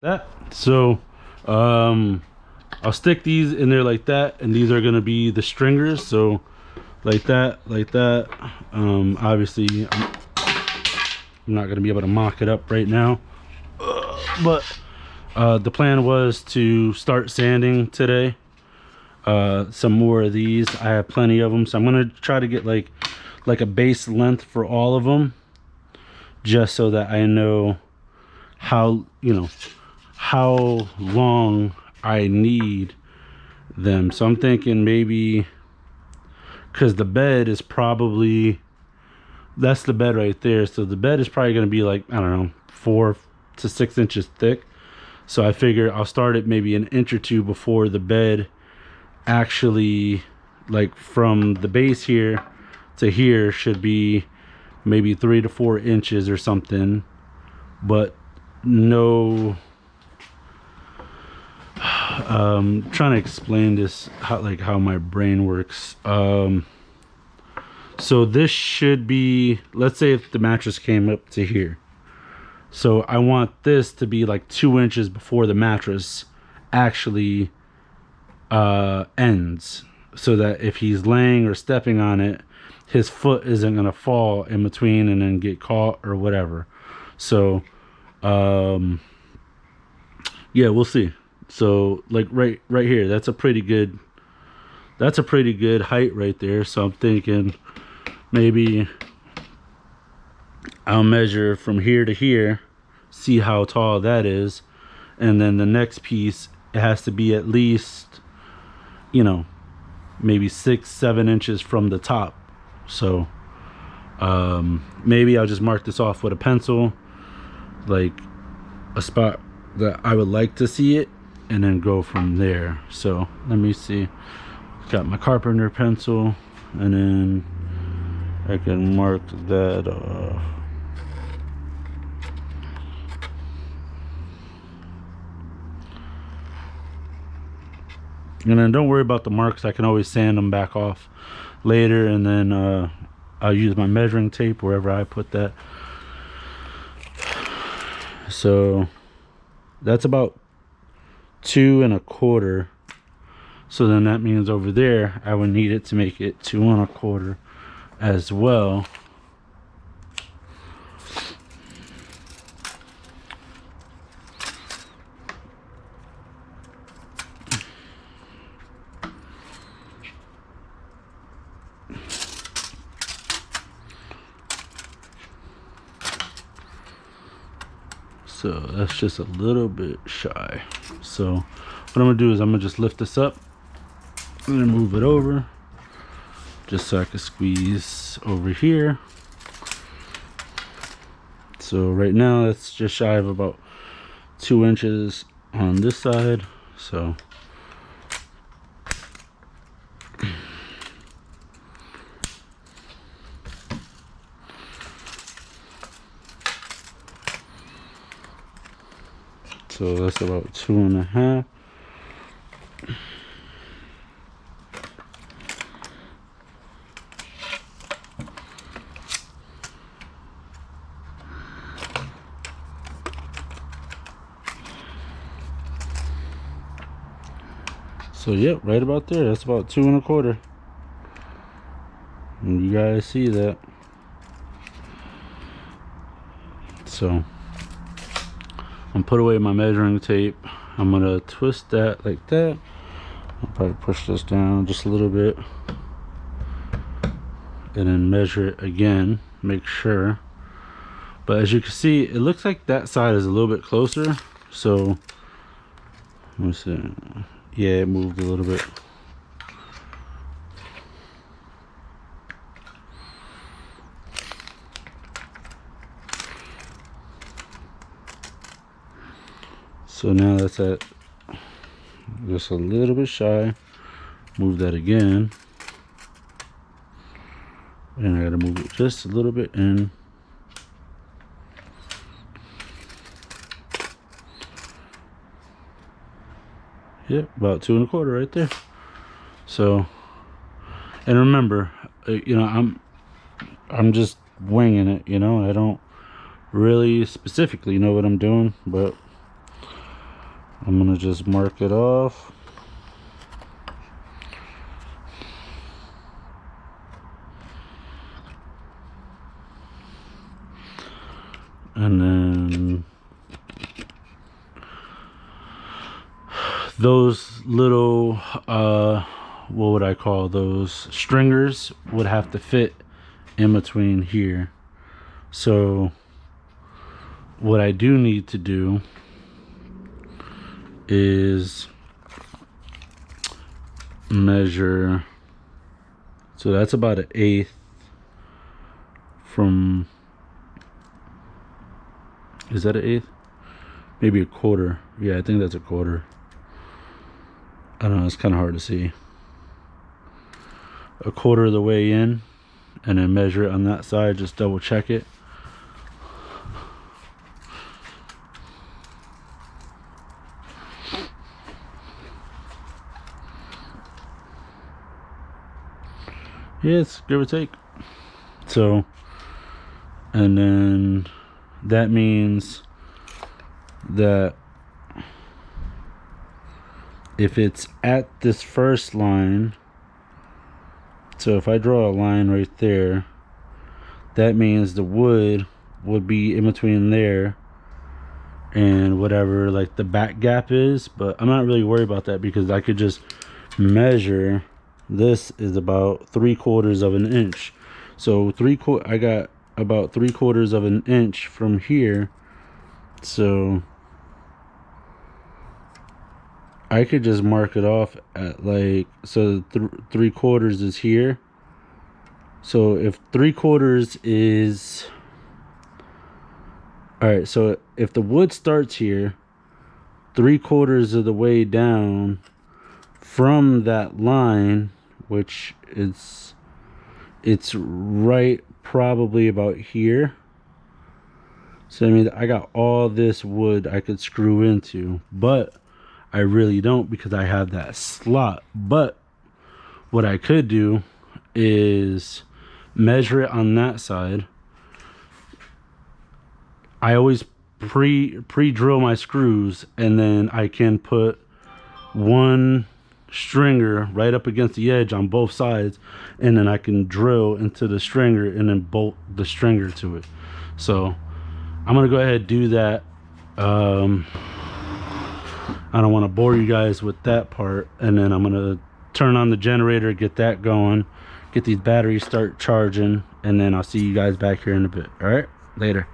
that. So I'll stick these in there like that, and these are gonna be the stringers. So like that, like that. Obviously I'm not gonna be able to mock it up right now, but the plan was to start sanding today. Some more of these. I have plenty of them, so I'm gonna try to get like a base length for all of them, just so that I know how, you know, how long I need them. So I'm thinking maybe, because the bed is probably, that's the bed right there, so the bed is probably going to be like, I don't know, 4 to 6 inches thick. So I figure I'll start it maybe an inch or two before the bed actually, like from the base here to here should be maybe 3 to 4 inches or something. But no, trying to explain this, how my brain works. So this should be, let's say if the mattress came up to here, so I want this to be like 2 inches before the mattress actually ends, so that if he's laying or stepping on it, his foot isn't gonna fall in between and then get caught or whatever. So yeah, we'll see. So like right here, that's a pretty good height right there. So I'm thinking maybe I'll measure from here to here, see how tall that is, and then the next piece, it has to be at least, you know, maybe 6-7 inches from the top. So maybe I'll just mark this off with a pencil, like a spot that I would like to see it, and then go from there. So let me see, got my carpenter pencil, and then I can mark that off. And then don't worry about the marks, I can always sand them back off later, and then I'll use my measuring tape wherever I put that. So that's about 2 1/4. So then that means over there I would need it to make it 2 1/4 as well. So that's just a little bit shy. So what I'm gonna do is I'm gonna just lift this up and then move it over, just so I can squeeze over here. So right now that's just shy of about 2 inches on this side. So that's about 2 1/2. So yep, right about there, that's about 2 1/4. And you guys see that. So I'm put away my measuring tape. I'm gonna twist that like that. I'll probably push this down just a little bit, and then measure it again, make sure. But as you can see, it looks like that side is a little bit closer. So let me see. Yeah, it moved a little bit. So now that's at just a little bit shy. Move that again, and I gotta move it just a little bit in. Yep, about 2 1/4 right there. So, and remember, you know, I'm just winging it, you know. I don't really specifically know what I'm doing, but I'm gonna just mark it off. And then those little what would I call those, stringers would have to fit in between here. So what I do need to do is measure, so that's about an 1/8 from, is that an 1/8? Maybe a 1/4. Yeah, I think that's a 1/4. I don't know, it's kind of hard to see. A 1/4 of the way in, and then measure it on that side, just double check it. Yeah, it's give or take. So, and then that means that if it's at this first line, so if I draw a line right there, that means the wood would be in between there and whatever like the back gap is. But I'm not really worried about that because I could just measure. This is about 3/4 of an inch, so I got about 3/4 of an inch from here, so I could just mark it off at like, so 3/4 is here. So if 3/4 is, all right, so if the wood starts here 3/4 of the way down from that line, which is, it's right probably about here. So I mean, I got all this wood I could screw into, but I really don't because I have that slot. But what I could do is measure it on that side. I always pre-drill my screws, and then I can put one stringer right up against the edge on both sides, and then I can drill into the stringer and then bolt the stringer to it. So I'm gonna go ahead and do that. I don't want to bore you guys with that part, and then I'm gonna turn on the generator, get that going, get these batteries start charging, and then I'll see you guys back here in a bit. All right, later.